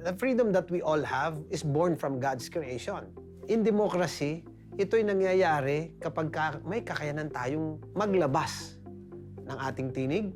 The freedom that we all have is born from God's creation. In democracy, ito'y nangyayari kapag may kakayanan tayong maglabas ng ating tinig,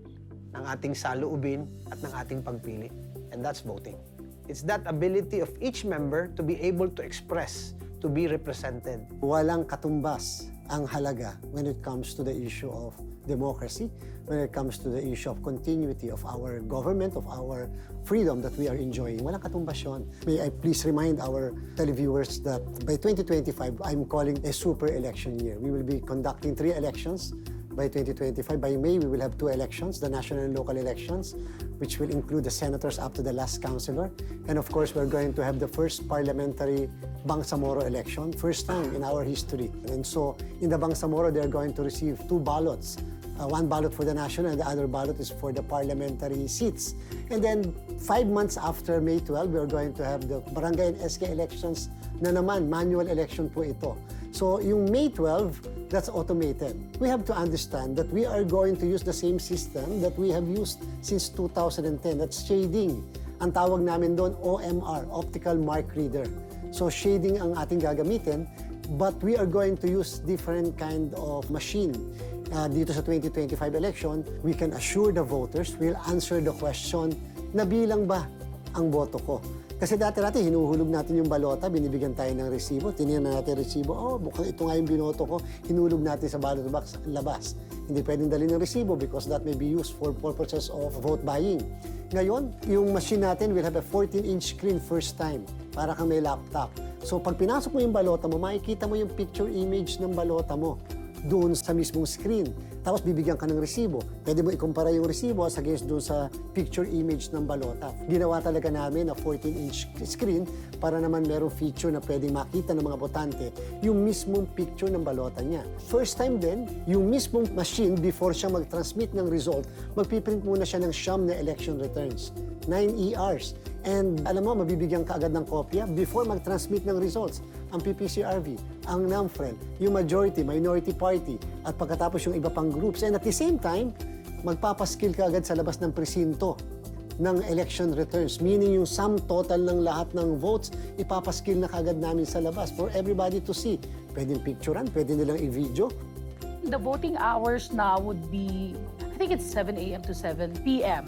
ng ating saloobin, at ng ating pagpili. And that's voting. It's that ability of each member to be able to express, to be represented. Walang katumbas ang halaga when it comes to the issue of democracy, when it comes to the issue of continuity of our government, of our freedom that we are enjoying. Walang katumbas yun. May I please remind our televiewers that by 2025, I'm calling a super election year. We will be conducting 3 elections by 2025. By May, we will have 2 elections, the national and local elections, which will include the senators up to the last councilor. And of course, we're going to have the first parliamentary Bangsamoro election, first time in our history. And so, in the Bangsamoro, they're going to receive 2 ballots. One ballot for the national and the other ballot is for the parliamentary seats. And then 5 months after May 12, we are going to have the barangay and SK elections na naman, manual election po ito. So yung May 12, that's automated. We have to understand that we are going to use the same system that we have used since 2010. That's shading. Ang tawag namin doon, OMR, Optical Mark Reader. So shading ang ating gagamitin, but we are going to use different kind of machine. Dito sa 2025 election, we can assure the voters, we'll answer the question, nabilang ba ang boto ko? Kasi dati-dati, hinuhulog natin yung balota, binibigyan tayo ng resibo, tinignan natin yung resibo, mukhang ito nga yung binoto ko, hinulog natin sa ballot box, labas. Hindi pwedeng dalhin ng resibo because that may be used for purposes of vote buying. Ngayon, yung machine natin will have a 14-inch screen first time, para kang may laptop. So pag pinasok mo yung balota mo, makikita mo yung picture image ng balota mo doon sa mismong screen. Tapos bibigyan ka ng resibo. Pwede mo ikumpara yung resibo as against doon sa picture image ng balota. Ginawa talaga namin na 14-inch screen para naman merong feature na pwedeng makita ng mga botante yung mismong picture ng balota niya. First time din, yung mismong machine, before siya mag-transmit ng result, magpiprint muna siya ng siyam na election returns. 9 ERs. And alam mo, mabibigyan ka agad ng kopya before mag-transmit ng results. Ang PPCRV, ang NAMFREL, yung majority, minority party, at pagkatapos yung iba pang groups. And at the same time, magpapaskill ka agad sa labas ng presinto ng election returns. Meaning yung sum total ng lahat ng votes, ipapaskill na kagad namin sa labas for everybody to see. Pwedeng picturean, pwede nilang i-video. The voting hours now would be, I think it's 7 a.m. to 7 p.m.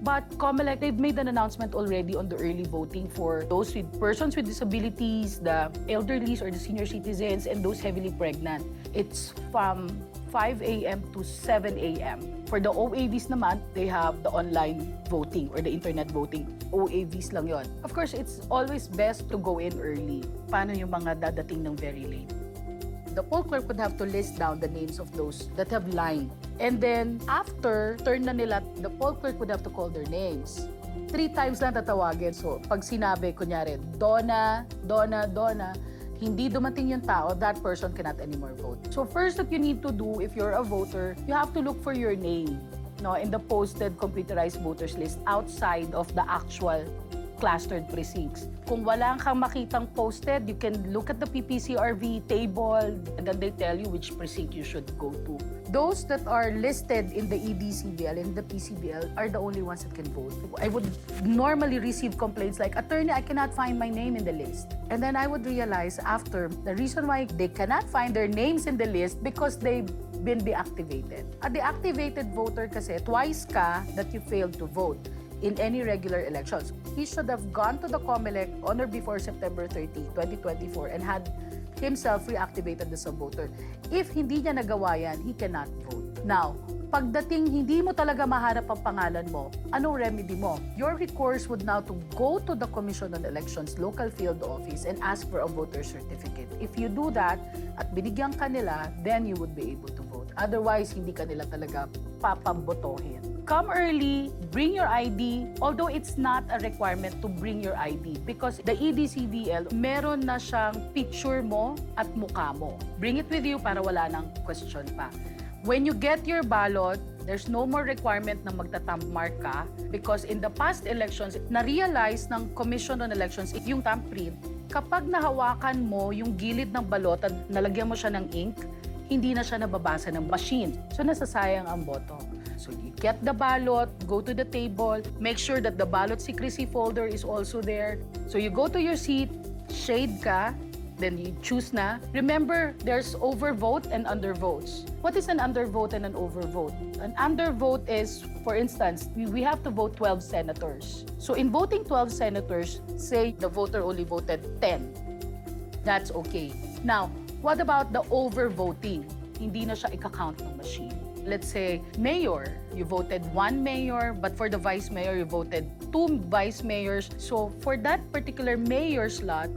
But COMELEC, they've made an announcement already on the early voting for those with persons with disabilities, the elderly or the senior citizens, and those heavily pregnant. It's from 5 a.m. to 7 a.m. For the OAVs naman, they have the online voting or the internet voting. OAVs lang yon. Of course, it's always best to go in early. Paano yung mga dadating ng very late? The poll clerk would have to list down the names of those that have lined. And then, after, turn na nila, the poll clerk would have to call their names. 3 times lang tatawagin. So, pag sinabi, kunyari, Donna, Donna, Donna, hindi dumating yung tao, that person cannot anymore vote. So, first that you need to do, if you're a voter, you have to look for your name, no, in the posted computerized voters list outside of the actual clustered precincts. Kung wala kang makitang posted, you can look at the PPCRV table and then they tell you which precinct you should go to. Those that are listed in the EDCBL and the PCBL are the only ones that can vote. I would normally receive complaints like, "Attorney, I cannot find my name in the list." And then I would realize after, the reason why they cannot find their names in the list because they've been deactivated. A deactivated voter kasi, twice ka that you failed to vote in any regular elections. He should have gone to the COMELEC on or before September 30, 2024 and had himself reactivated as a voter. If hindi niya nagawa yan, he cannot vote. Now, pagdating hindi mo talaga mahanap ang pangalan mo, anong remedy mo? Your recourse would now to go to the Commission on Elections local field office and ask for a voter certificate. If you do that at binigyan ka nila, then you would be able to vote. Otherwise, hindi ka nila talaga papabotohin. Come early, bring your ID, although it's not a requirement to bring your ID because the EDCBL, meron na siyang picture mo at mukha mo. Bring it with you para wala nang question pa. When you get your ballot, there's no more requirement na magta-thumb mark ka because in the past elections, na-realize ng Commission on Elections yung thumb print, kapag nahawakan mo yung gilid ng balot at nalagyan mo siya ng ink, hindi na siya nababasa ng machine. So nasasayang ang boto. So you get the ballot, go to the table, make sure that the ballot secrecy folder is also there. So you go to your seat, shade ka, then you choose na. Remember, there's overvote and undervotes. What is an undervote and an overvote? An undervote is, for instance, we have to vote 12 senators. So in voting 12 senators, say the voter only voted 10. That's okay. Now, what about the overvoting? Hindi na siya ika-count ng machine. Let's say, mayor, you voted 1 mayor, but for the vice mayor, you voted 2 vice mayors. So for that particular mayor slot,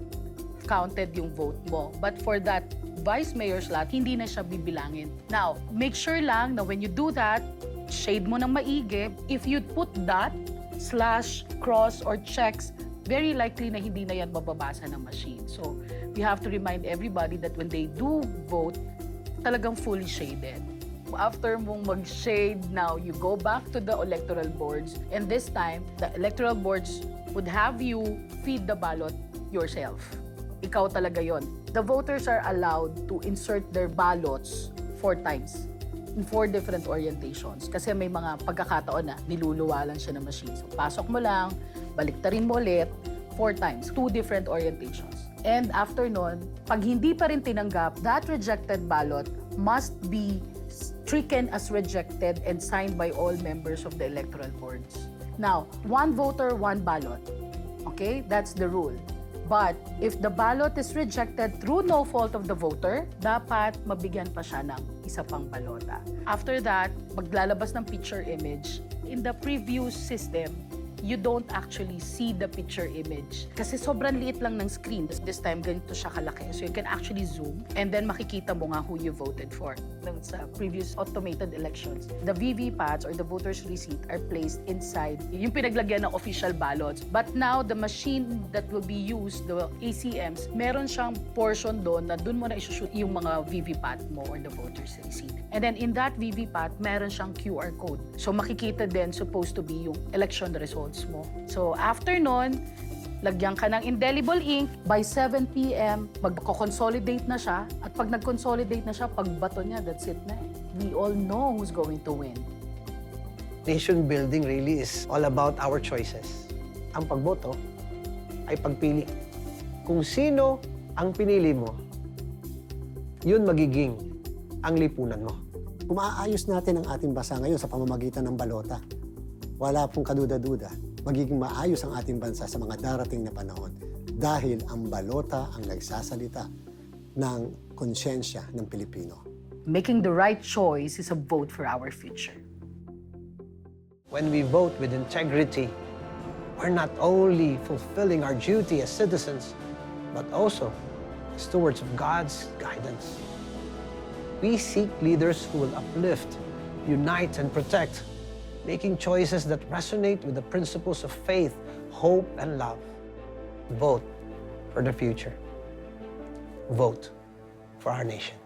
counted yung vote mo. But for that vice mayor slot, hindi na siya bibilangin. Now, make sure lang na when you do that, shade mo ng maigi. If you put dot, slash, cross, or checks, very likely na hindi na yan mababasa ng machine. So, we have to remind everybody that when they do vote, talagang fully shaded. After mong mag-shade, now you go back to the electoral boards, and this time, the electoral boards would have you feed the ballot yourself. Ikaw talaga yon. The voters are allowed to insert their ballots 4 times in 4 different orientations. Kasi may mga pagkakataon na niluluwa lang siya ng machine. So, pasok mo lang, baliktarin mo ulit, 4 times, 2 different orientations. And after nun, pag hindi pa rin tinanggap, that rejected ballot must be stricken as rejected and signed by all members of the electoral boards. Now, 1 voter, 1 ballot. Okay? That's the rule. But if the ballot is rejected through no fault of the voter, dapat mabigyan pa siya ng isa pang balota. After that, maglalabas ng picture image. In the preview system, you don't actually see the picture image. Kasi sobrang liit lang ng screen. This time, ganito siya kalaki. So you can actually zoom and then makikita mo nga who you voted for. Sa previous automated elections, the VVPATs or the voter's receipt are placed inside yung pinaglagyan ng official ballots. But now, the machine that will be used, the ACMs, meron siyang portion doon na doon mo na isushoot yung mga VVPAT mo or the voter's receipt. And then in that VVPAT, meron siyang QR code. So makikita din supposed to be yung election results mo. So after nun, lagyan ka ng indelible ink. By 7 p.m., magko-consolidate na siya. At pag nag-consolidate na siya, pagbato niya, that's it na. We all know who's going to win. Nation building really is all about our choices. Ang pagboto ay pagpili. Kung sino ang pinili mo, yun magiging ang lipunan mo. Kung maaayos natin ang ating bansa ngayon sa pamamagitan ng balota, wala pong kaduda-duda, magiging maayos ang ating bansa sa mga darating na panahon dahil ang balota ang nagsasalita ng konsyensya ng Pilipino. Making the right choice is a vote for our future. When we vote with integrity, we're not only fulfilling our duty as citizens, but also stewards of God's guidance. We seek leaders who will uplift, unite, and protect, making choices that resonate with the principles of faith, hope, and love. Vote for the future. Vote for our nation.